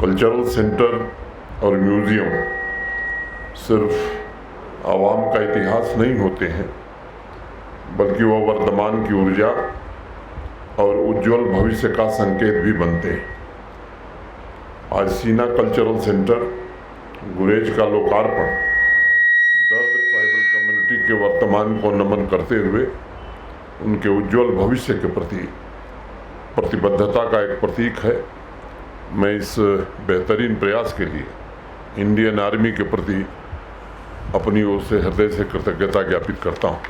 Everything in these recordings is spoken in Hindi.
कल्चरल सेंटर और म्यूज़ियम सिर्फ आवाम का इतिहास नहीं होते हैं, बल्कि वह वर्तमान की ऊर्जा और उज्जवल भविष्य का संकेत भी बनते हैं। आज सीना कल्चरल सेंटर गुरेज का लोकार्पण दर्द ट्राइबल कम्युनिटी के वर्तमान को नमन करते हुए उनके उज्जवल भविष्य के प्रति प्रतिबद्धता का एक प्रतीक है। मैं इस बेहतरीन प्रयास के लिए इंडियन आर्मी के प्रति अपनी ओर से हृदय से कृतज्ञता ज्ञापित करता हूँ।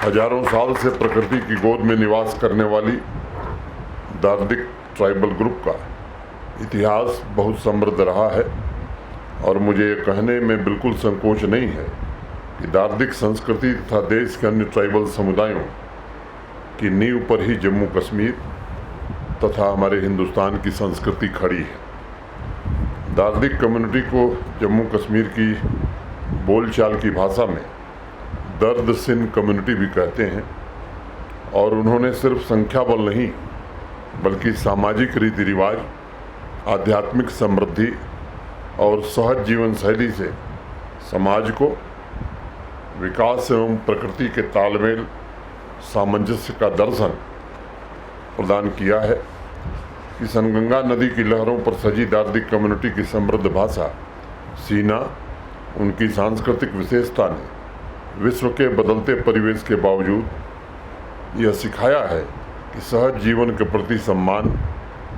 हजारों साल से प्रकृति की गोद में निवास करने वाली दार्डिक ट्राइबल ग्रुप का इतिहास बहुत समृद्ध रहा है और मुझे ये कहने में बिल्कुल संकोच नहीं है कि दार्डिक संस्कृति तथा देश के अन्य ट्राइबल समुदायों की नींव पर ही जम्मू कश्मीर तथा हमारे हिंदुस्तान की संस्कृति खड़ी है। दार्डिक कम्युनिटी को जम्मू कश्मीर की बोलचाल की भाषा में दर्द सिन कम्युनिटी भी कहते हैं और उन्होंने सिर्फ संख्या बल नहीं बल्कि सामाजिक रीति रिवाज, आध्यात्मिक समृद्धि और सहज जीवन शैली से समाज को विकास एवं प्रकृति के तालमेल सामंजस्य का दर्शन प्रदान किया है कि सनगंगा नदी की लहरों पर सजी दार्डिक कम्युनिटी की समृद्ध भाषा सीना उनकी सांस्कृतिक विशेषता ने विश्व के बदलते परिवेश के बावजूद यह सिखाया है कि सहज जीवन के प्रति सम्मान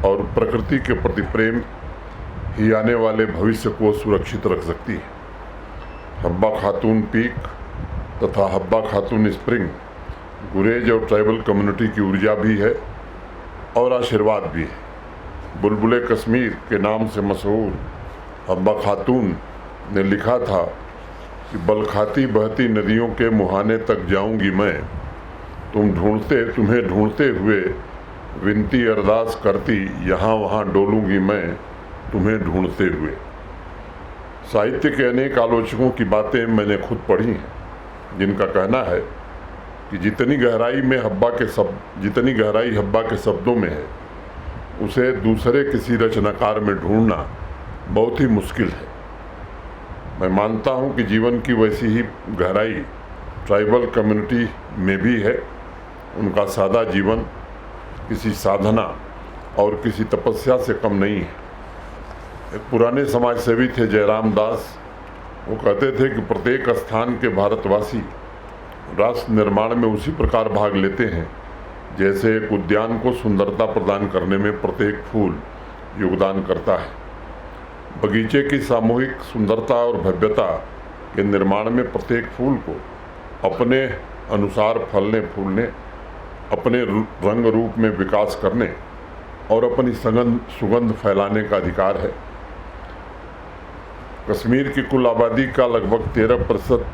और प्रकृति के प्रति प्रेम ही आने वाले भविष्य को सुरक्षित रख सकती है। हब्बा खातून पीक तथा हब्बा खातून स्प्रिंग गुरेज और ट्राइबल कम्युनिटी की ऊर्जा भी है और आशीर्वाद भी है। बुलबुले कश्मीर के नाम से मशहूर हब्बा खातून ने लिखा था कि बलखाती बहती नदियों के मुहाने तक जाऊंगी मैं, तुम्हें ढूंढते हुए विनती अरदास करती, यहाँ वहाँ डोलूंगी मैं तुम्हें ढूंढते हुए। साहित्य के अनेक आलोचकों की बातें मैंने खुद पढ़ी हैं, जिनका कहना है कि जितनी गहराई हब्बा के शब्दों में है, उसे दूसरे किसी रचनाकार में ढूंढना बहुत ही मुश्किल है। मैं मानता हूँ कि जीवन की वैसी ही गहराई ट्राइबल कम्युनिटी में भी है। उनका सादा जीवन किसी साधना और किसी तपस्या से कम नहीं है। एक पुराने समाज सेवी थे जयराम दास। वो कहते थे कि प्रत्येक स्थान के भारतवासी राष्ट्र निर्माण में उसी प्रकार भाग लेते हैं जैसे एक उद्यान को सुंदरता प्रदान करने में प्रत्येक फूल योगदान करता है। बगीचे की सामूहिक सुंदरता और भव्यता के निर्माण में प्रत्येक फूल को अपने अनुसार फलने फूलने, अपने रंग रूप में विकास करने और अपनी सुगंध फैलाने का अधिकार है। कश्मीर की कुल आबादी का लगभग 13%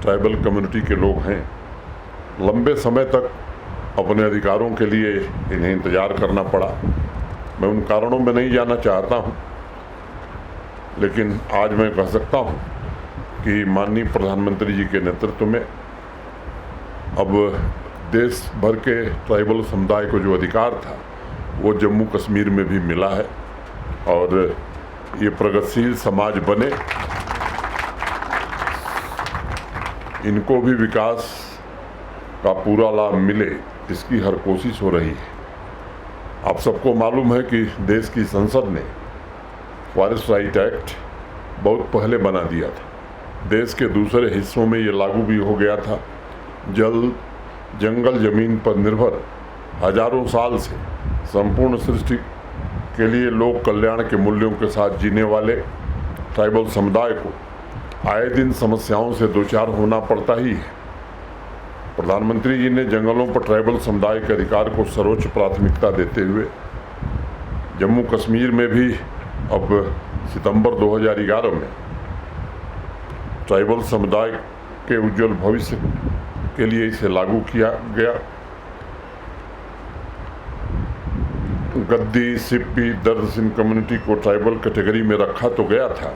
ट्राइबल कम्युनिटी के लोग हैं। लंबे समय तक अपने अधिकारों के लिए इन्हें इंतज़ार करना पड़ा। मैं उन कारणों में नहीं जाना चाहता हूं, लेकिन आज मैं कह सकता हूं कि माननीय प्रधानमंत्री जी के नेतृत्व में अब देश भर के ट्राइबल समुदाय को जो अधिकार था वो जम्मू कश्मीर में भी मिला है और ये प्रगतिशील समाज बने, इनको भी विकास का पूरा लाभ मिले, इसकी हर कोशिश हो रही है। आप सबको मालूम है कि देश की संसद ने फॉरेस्ट राइट एक्ट बहुत पहले बना दिया था। देश के दूसरे हिस्सों में ये लागू भी हो गया था। जंगल जमीन पर निर्भर हजारों साल से संपूर्ण सृष्टि के लिए लोक कल्याण के मूल्यों के साथ जीने वाले ट्राइबल समुदाय को आए दिन समस्याओं से दो चार होना पड़ता ही है। प्रधानमंत्री जी ने जंगलों पर ट्राइबल समुदाय के अधिकार को सर्वोच्च प्राथमिकता देते हुए जम्मू कश्मीर में भी अब सितंबर 2011 में ट्राइबल समुदाय के उज्जवल भविष्य के लिए इसे लागू किया गया। गद्दी, सिप्पी, दर्द सिंह कम्युनिटी को ट्राइबल कैटेगरी में रखा तो गया था,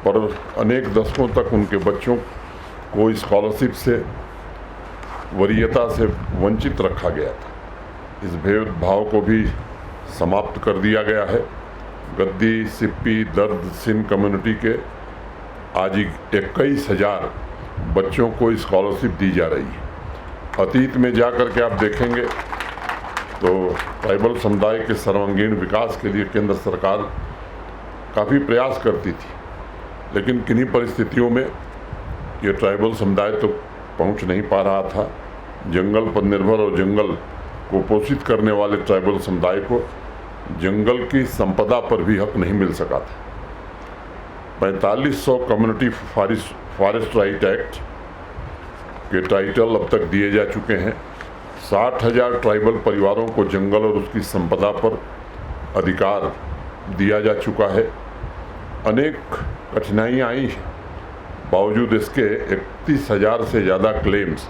पर अनेक दशकों तक उनके बच्चों को स्कॉलरशिप से वरीयता से वंचित रखा गया था। इस भेदभाव को भी समाप्त कर दिया गया है। गद्दी, सिप्पी, दर्द सिंह कम्युनिटी के आज 21,000 बच्चों को स्कॉलरशिप दी जा रही है। अतीत में जाकर के आप देखेंगे तो ट्राइबल समुदाय के सर्वांगीण विकास के लिए केंद्र सरकार काफ़ी प्रयास करती थी, लेकिन किन्हीं परिस्थितियों में ये ट्राइबल समुदाय तो पहुंच नहीं पा रहा था। जंगल पर निर्भर और जंगल को पोषित करने वाले ट्राइबल समुदाय को जंगल की संपदा पर भी हक नहीं मिल सका था। 4500 कम्युनिटी फॉरेस्ट राइट एक्ट के टाइटल अब तक दिए जा चुके हैं। 60,000 ट्राइबल परिवारों को जंगल और उसकी संपदा पर अधिकार दिया जा चुका है। अनेक कठिनाइयाँ आई हैं, बावजूद इसके 31,000 से ज़्यादा क्लेम्स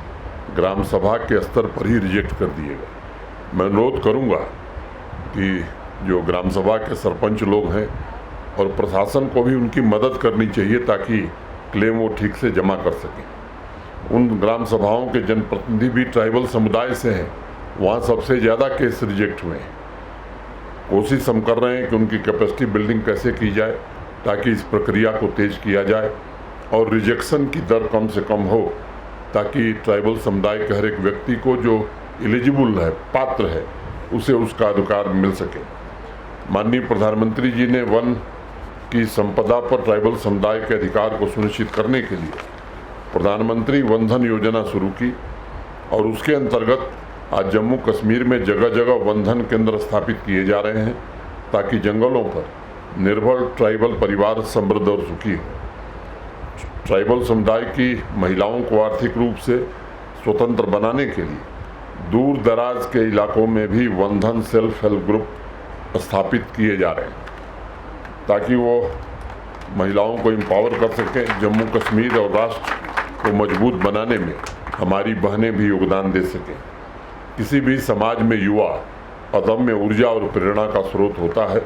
ग्राम सभा के स्तर पर ही रिजेक्ट कर दिए गए। मैं अनुरोध करूँगा कि जो ग्राम सभा के सरपंच लोग हैं और प्रशासन को भी उनकी मदद करनी चाहिए ताकि क्लेम वो ठीक से जमा कर सकें। उन ग्राम सभाओं के जनप्रतिनिधि भी ट्राइबल समुदाय से हैं, वहाँ सबसे ज़्यादा केस रिजेक्ट हुए हैं। कोशिश हम कर रहे हैं कि उनकी कैपेसिटी बिल्डिंग कैसे की जाए ताकि इस प्रक्रिया को तेज किया जाए और रिजेक्शन की दर कम से कम हो, ताकि ट्राइबल समुदाय के हर एक व्यक्ति को जो एलिजिबल है, पात्र है, उसे उसका अधिकार मिल सके। माननीय प्रधानमंत्री जी ने वन की संपदा पर ट्राइबल समुदाय के अधिकार को सुनिश्चित करने के लिए प्रधानमंत्री वन धन योजना शुरू की और उसके अंतर्गत आज जम्मू कश्मीर में जगह जगह वन धन केंद्र स्थापित किए जा रहे हैं ताकि जंगलों पर निर्भर ट्राइबल परिवार समृद्ध और सुखी हो। ट्राइबल समुदाय की महिलाओं को आर्थिक रूप से स्वतंत्र बनाने के लिए दूर दराज के इलाकों में भी वन धन सेल्फ हेल्प ग्रुप स्थापित किए जा रहे हैं ताकि वो महिलाओं को एम्पावर कर सकें। जम्मू कश्मीर और राष्ट्र को मजबूत बनाने में हमारी बहनें भी योगदान दे सकें। किसी भी समाज में युवा अदम्य ऊर्जा और प्रेरणा का स्रोत होता है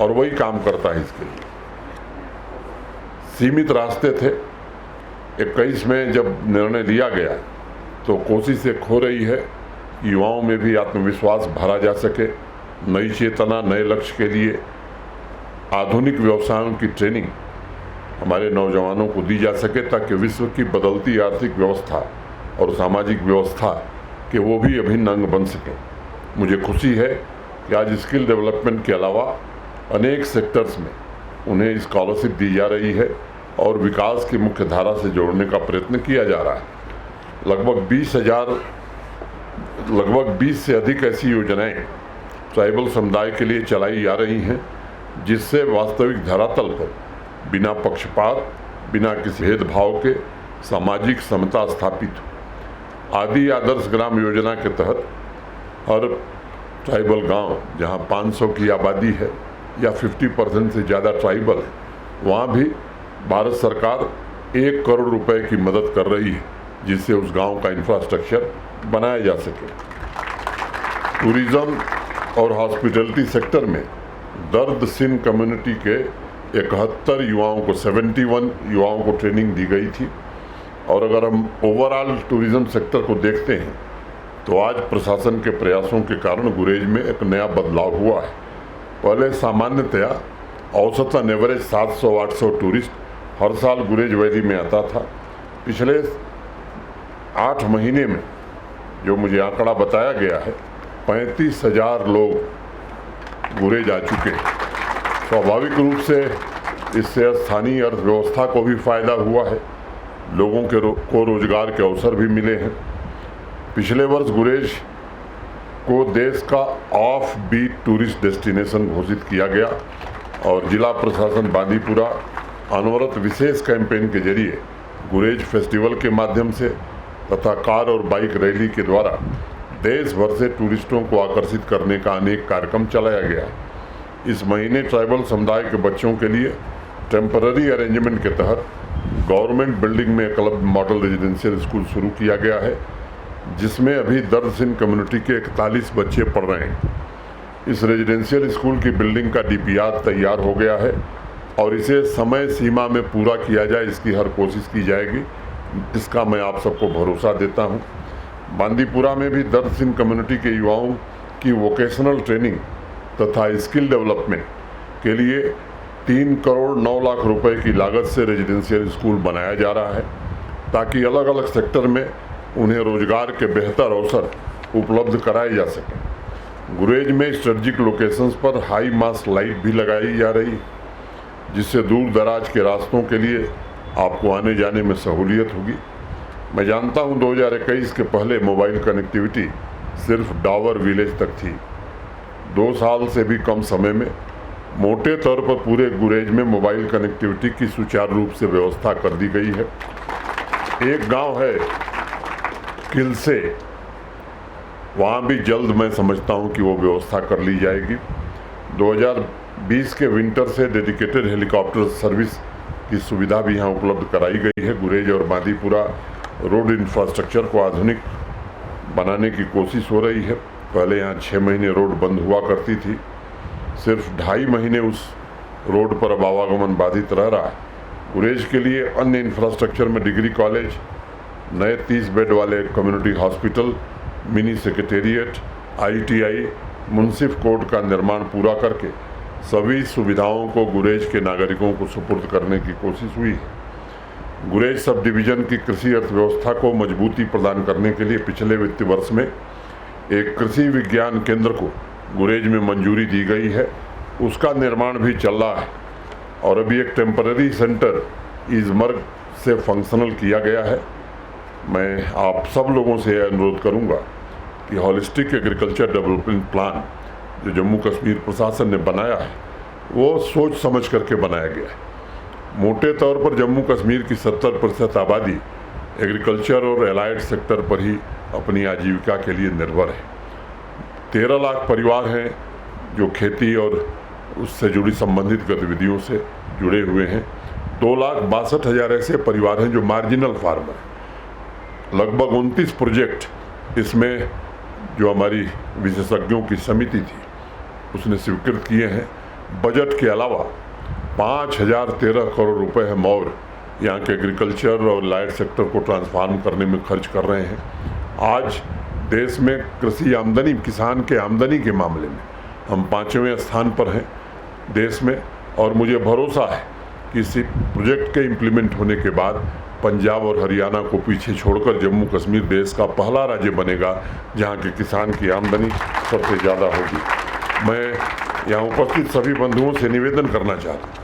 और वही काम करता है। इसके लिए सीमित रास्ते थे। 21 में जब निर्णय लिया गया तो कोशिश एक हो रही है कि युवाओं में भी आत्मविश्वास भरा जा सके, नई चेतना, नए लक्ष्य के लिए आधुनिक व्यवसायों की ट्रेनिंग हमारे नौजवानों को दी जा सके ताकि विश्व की बदलती आर्थिक व्यवस्था और सामाजिक व्यवस्था के वो भी अभिन्न अंग बन सकें। मुझे खुशी है कि आज स्किल डेवलपमेंट के अलावा अनेक सेक्टर्स में उन्हें स्कॉलरशिप दी जा रही है और विकास की मुख्य धारा से जोड़ने का प्रयत्न किया जा रहा है। लगभग 20 से अधिक ऐसी योजनाएं ट्राइबल समुदाय के लिए चलाई जा रही हैं जिससे वास्तविक धरातल पर बिना पक्षपात, बिना किसी भेदभाव के सामाजिक समता स्थापित हो। आदि आदर्श ग्राम योजना के तहत हर ट्राइबल गांव जहां 500 की आबादी है या 50% से ज़्यादा ट्राइबल है, वहाँ भी भारत सरकार 1 करोड़ रुपए की मदद कर रही है जिससे उस गांव का इंफ्रास्ट्रक्चर बनाया जा सके। टूरिज़्म और हॉस्पिटैलिटी सेक्टर में दर्द सिंह कम्युनिटी के 71 युवाओं को 71 युवाओं को ट्रेनिंग दी गई थी। और अगर हम ओवरऑल टूरिज़्म सेक्टर को देखते हैं तो आज प्रशासन के प्रयासों के कारण गुरेज में एक नया बदलाव हुआ है। पहले सामान्यतया औसतन एवरेज 700-800 टूरिस्ट हर साल गुरेज वैली में आता था। पिछले 8 महीने में जो मुझे आंकड़ा बताया गया है, 35,000 लोग गुरेज आ चुके हैं। स्वाभाविक रूप से इससे स्थानीय अर्थव्यवस्था को भी फायदा हुआ है, लोगों को रोजगार के अवसर भी मिले हैं। पिछले वर्ष गुरेज को देश का ऑफ बीट टूरिस्ट डेस्टिनेशन घोषित किया गया और जिला प्रशासन बांदीपुरा अनवरत विशेष कैंपेन के जरिए गुरेज फेस्टिवल के माध्यम से तथा कार और बाइक रैली के द्वारा देश भर से टूरिस्टों को आकर्षित करने का अनेक कार्यक्रम चलाया गया। इस महीने ट्राइबल समुदाय के बच्चों के लिए टेम्पररी अरेंजमेंट के तहत गवर्नमेंट बिल्डिंग में क्लब मॉडल रेजिडेंशियल स्कूल शुरू किया गया है जिसमें अभी दर्द सिंह कम्युनिटी के 41 बच्चे पढ़ रहे हैं। इस रेजिडेंशियल स्कूल की बिल्डिंग का DPR तैयार हो गया है और इसे समय सीमा में पूरा किया जाए, इसकी हर कोशिश की जाएगी। इसका मैं आप सबको भरोसा देता हूं। बांदीपुरा में भी दर्द सिंह कम्युनिटी के युवाओं कि वोकेशनल ट्रेनिंग तथा स्किल डेवलपमेंट के लिए 3 करोड़ 9 लाख रुपए की लागत से रेजिडेंशियल स्कूल बनाया जा रहा है, ताकि अलग अलग सेक्टर में उन्हें रोजगार के बेहतर अवसर उपलब्ध कराए जा सकें। गुरेज में स्ट्रेटजिक लोकेशंस पर हाई मास्ट लाइट भी लगाई जा रही, जिससे दूर दराज के रास्तों के लिए आपको आने जाने में सहूलियत होगी। मैं जानता हूं 2021 के पहले मोबाइल कनेक्टिविटी सिर्फ डावर विलेज तक थी। 2 साल से भी कम समय में मोटे तौर पर पूरे गुरेज में मोबाइल कनेक्टिविटी की सुचारू रूप से व्यवस्था कर दी गई है। एक गांव है किलसे, वहाँ भी जल्द मैं समझता हूँ कि वो व्यवस्था कर ली जाएगी। 2020 के विंटर से डेडिकेटेड हेलीकॉप्टर सर्विस की सुविधा भी यहाँ उपलब्ध कराई गई है। गुरेज और बांदीपुरा रोड इंफ्रास्ट्रक्चर को आधुनिक बनाने की कोशिश हो रही है। पहले यहाँ 6 महीने रोड बंद हुआ करती थी, सिर्फ 2.5 महीने उस रोड पर अब आवागमन बाधित रह रहा है। गुरेज के लिए अन्य इंफ्रास्ट्रक्चर में डिग्री कॉलेज, नए 30 बेड वाले community hospital, mini secretariat, ITI, मुंसिफ कोर्ट का निर्माण पूरा करके सभी सुविधाओं को गुरेज के नागरिकों को सुपुर्द करने की कोशिश हुई है। गुरेज सब डिवीज़न की कृषि अर्थव्यवस्था को मजबूती प्रदान करने के लिए पिछले वित्त वर्ष में एक कृषि विज्ञान केंद्र को गुरेज में मंजूरी दी गई है। उसका निर्माण भी चल रहा है और अभी एक टेम्पररी सेंटर इजमर्ग से फंक्शनल किया गया है। मैं आप सब लोगों से अनुरोध करूंगा कि हॉलिस्टिक एग्रीकल्चर डेवलपमेंट प्लान जो जम्मू कश्मीर प्रशासन ने बनाया है, वो सोच समझ करके बनाया गया है। मोटे तौर पर जम्मू कश्मीर की 70% आबादी एग्रीकल्चर और एलाइड सेक्टर पर ही अपनी आजीविका के लिए निर्भर है। 13 लाख परिवार हैं जो खेती और उससे जुड़ी संबंधित गतिविधियों से जुड़े हुए हैं। 2,62,000 ऐसे परिवार हैं जो मार्जिनल फार्मर हैं। लगभग 29 प्रोजेक्ट इसमें जो हमारी विशेषज्ञों की समिति थी उसने स्वीकृत किए हैं। बजट के अलावा 5,013 करोड़ रुपए है मौर यहाँ के एग्रीकल्चर और लाइट सेक्टर को ट्रांसफॉर्म करने में खर्च कर रहे हैं। आज देश में कृषि आमदनी, किसान के आमदनी के मामले में हम 5वें स्थान पर हैं देश में, और मुझे भरोसा है कि इसी प्रोजेक्ट के इम्प्लीमेंट होने के बाद पंजाब और हरियाणा को पीछे छोड़कर जम्मू कश्मीर देश का पहला राज्य बनेगा जहाँ के किसान की आमदनी सबसे ज़्यादा होगी। मैं यहाँ उपस्थित सभी बंधुओं से निवेदन करना चाहता हूँ,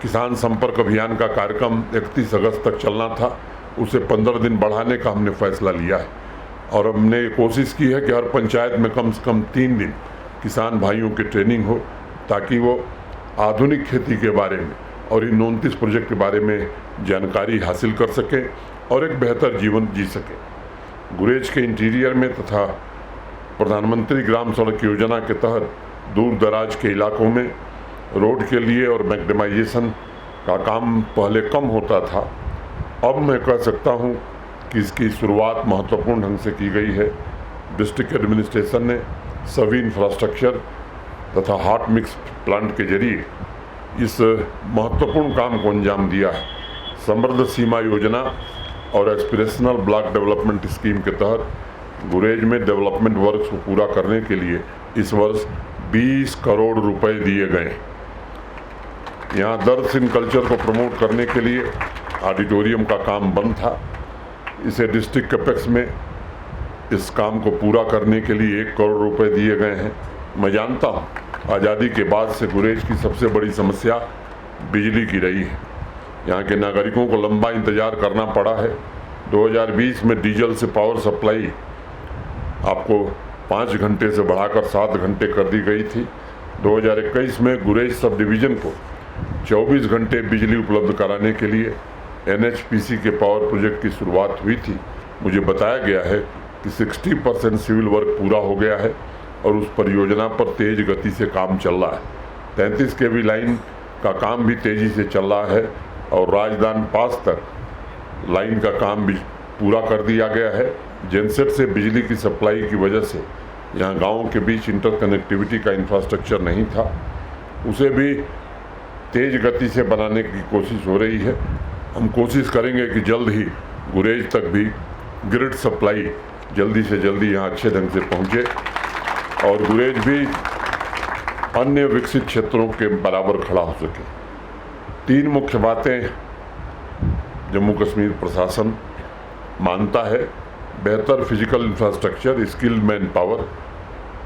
किसान संपर्क अभियान का कार्यक्रम 31 अगस्त तक चलना था, उसे 15 दिन बढ़ाने का हमने फैसला लिया है और हमने कोशिश की है कि हर पंचायत में कम से कम 3 दिन किसान भाइयों की ट्रेनिंग हो, ताकि वो आधुनिक खेती के बारे में और इन 29 प्रोजेक्ट के बारे में जानकारी हासिल कर सकें और एक बेहतर जीवन जी सकें। गुरेज के इंटीरियर में तथा प्रधानमंत्री ग्राम सड़क योजना के तहत दूर दराज के इलाकों में रोड के लिए और मैग्नेमाइजेशन का काम पहले कम होता था। अब मैं कह सकता हूं कि इसकी शुरुआत महत्वपूर्ण ढंग से की गई है। डिस्ट्रिक्ट एडमिनिस्ट्रेशन ने सभी इंफ्रास्ट्रक्चर तथा हॉट मिक्स प्लांट के जरिए इस महत्वपूर्ण काम को अंजाम दिया है। समृद्ध सीमा योजना और एस्पिरेशनल ब्लॉक डेवलपमेंट स्कीम के तहत गुरेज में डेवलपमेंट वर्क को पूरा करने के लिए इस वर्ष 20 करोड़ रुपए दिए गए। यहाँ दर्ज इन कल्चर को प्रमोट करने के लिए ऑडिटोरियम का काम बंद था। इसे डिस्ट्रिक्ट कैपेक्स में इस काम को पूरा करने के लिए 1 करोड़ रुपए दिए गए हैं। मैं जानता हूँ आज़ादी के बाद से गुरेज की सबसे बड़ी समस्या बिजली की रही है। यहाँ के नागरिकों को लंबा इंतज़ार करना पड़ा है। 2020 में डीजल से पावर सप्लाई आपको 5 घंटे से बढ़ाकर 7 घंटे कर दी गई थी। 2021 में गुरेज सब डिवीज़न को 24 घंटे बिजली उपलब्ध कराने के लिए NHPC के पावर प्रोजेक्ट की शुरुआत हुई थी। मुझे बताया गया है कि 60% सिविल वर्क पूरा हो गया है और उस परियोजना पर तेज गति से काम चल रहा है। 33 kV लाइन का काम भी तेज़ी से चल रहा है और राजधान पास तक लाइन का काम भी पूरा कर दिया गया है। जेनसेट से बिजली की सप्लाई की वजह से यहाँ गाँव के बीच इंटरकनेक्टिविटी का इंफ्रास्ट्रक्चर नहीं था, उसे भी तेज गति से बनाने की कोशिश हो रही है। हम कोशिश करेंगे कि जल्द ही गुरेज तक भी ग्रिड सप्लाई जल्दी से जल्दी यहाँ अच्छे ढंग से पहुँचे और गुरेज भी अन्य विकसित क्षेत्रों के बराबर खड़ा हो सके। 3 मुख्य बातें जम्मू कश्मीर प्रशासन मानता है: बेहतर physical infrastructure, skilled man power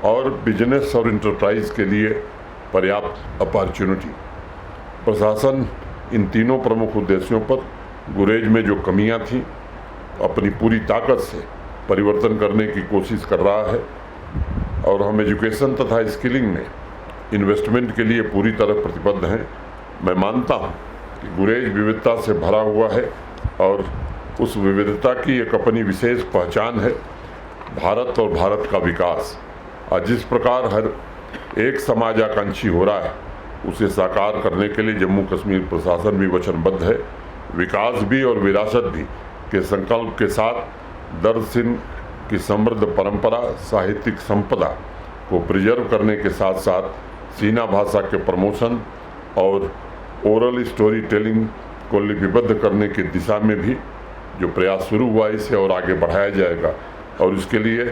और बिजनेस और इंटरप्राइज के लिए पर्याप्त अपॉर्चुनिटी। प्रशासन इन तीनों प्रमुख उद्देश्यों पर गुरेज में जो कमियां थीं अपनी पूरी ताकत से परिवर्तन करने की कोशिश कर रहा है और हम एजुकेशन तथा स्किलिंग में इन्वेस्टमेंट के लिए पूरी तरह प्रतिबद्ध हैं। मैं मानता हूं कि गुरेज विविधता से भरा हुआ है और उस विविधता की एक अपनी विशेष पहचान है: भारत और भारत का विकास। आज जिस प्रकार हर एक समाज आकांक्षी हो रहा है, उसे साकार करने के लिए जम्मू कश्मीर प्रशासन भी वचनबद्ध है। विकास भी और विरासत भी के संकल्प के साथ दर्द सिंह की समृद्ध परंपरा, साहित्यिक संपदा को प्रिजर्व करने के साथ साथ सीना भाषा के प्रमोशन और ओरल स्टोरी टेलिंग को लिपिबद्ध करने की दिशा में भी जो प्रयास शुरू हुआ, इसे और आगे बढ़ाया जाएगा और इसके लिए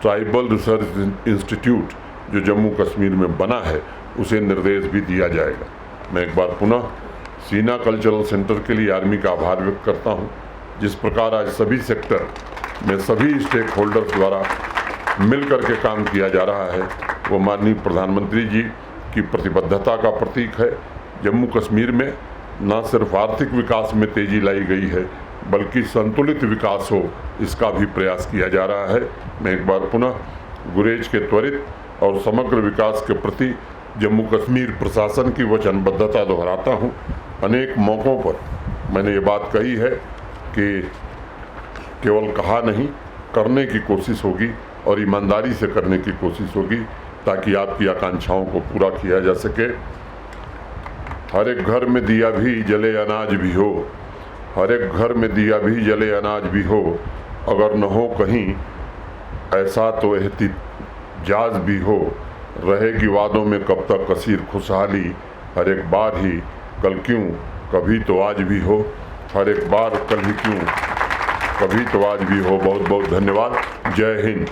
ट्राइबल रिसर्च इंस्टीट्यूट जो जम्मू कश्मीर में बना है, उसे निर्देश भी दिया जाएगा। मैं एक बार पुनः सीना कल्चरल सेंटर के लिए आर्मी का आभार व्यक्त करता हूं। जिस प्रकार आज सभी सेक्टर में सभी स्टेक होल्डर्स द्वारा मिलकर के काम किया जा रहा है, वो माननीय प्रधानमंत्री जी की प्रतिबद्धता का प्रतीक है। जम्मू कश्मीर में न सिर्फ आर्थिक विकास में तेजी लाई गई है, बल्कि संतुलित विकास हो, इसका भी प्रयास किया जा रहा है। मैं एक बार पुनः गुरेज के त्वरित और समग्र विकास के प्रति जम्मू कश्मीर प्रशासन की वचनबद्धता दोहराता हूँ। अनेक मौक़ों पर मैंने ये बात कही है कि केवल कहा नहीं, करने की कोशिश होगी और ईमानदारी से करने की कोशिश होगी ताकि आपकी आकांक्षाओं को पूरा किया जा सके। हर एक घर में दिया भी जले अनाज भी हो, हर एक घर में दिया भी जले अनाज भी हो, अगर न हो कहीं ऐसा तो एहतिजाज भी हो, रहेगी वादों में कब तक कसीर खुशहाली, हर एक बार ही कल क्यों कभी तो आज भी हो, हर एक बार कल ही क्यों कभी तो आज भी हो। बहुत बहुत धन्यवाद। जय हिंद।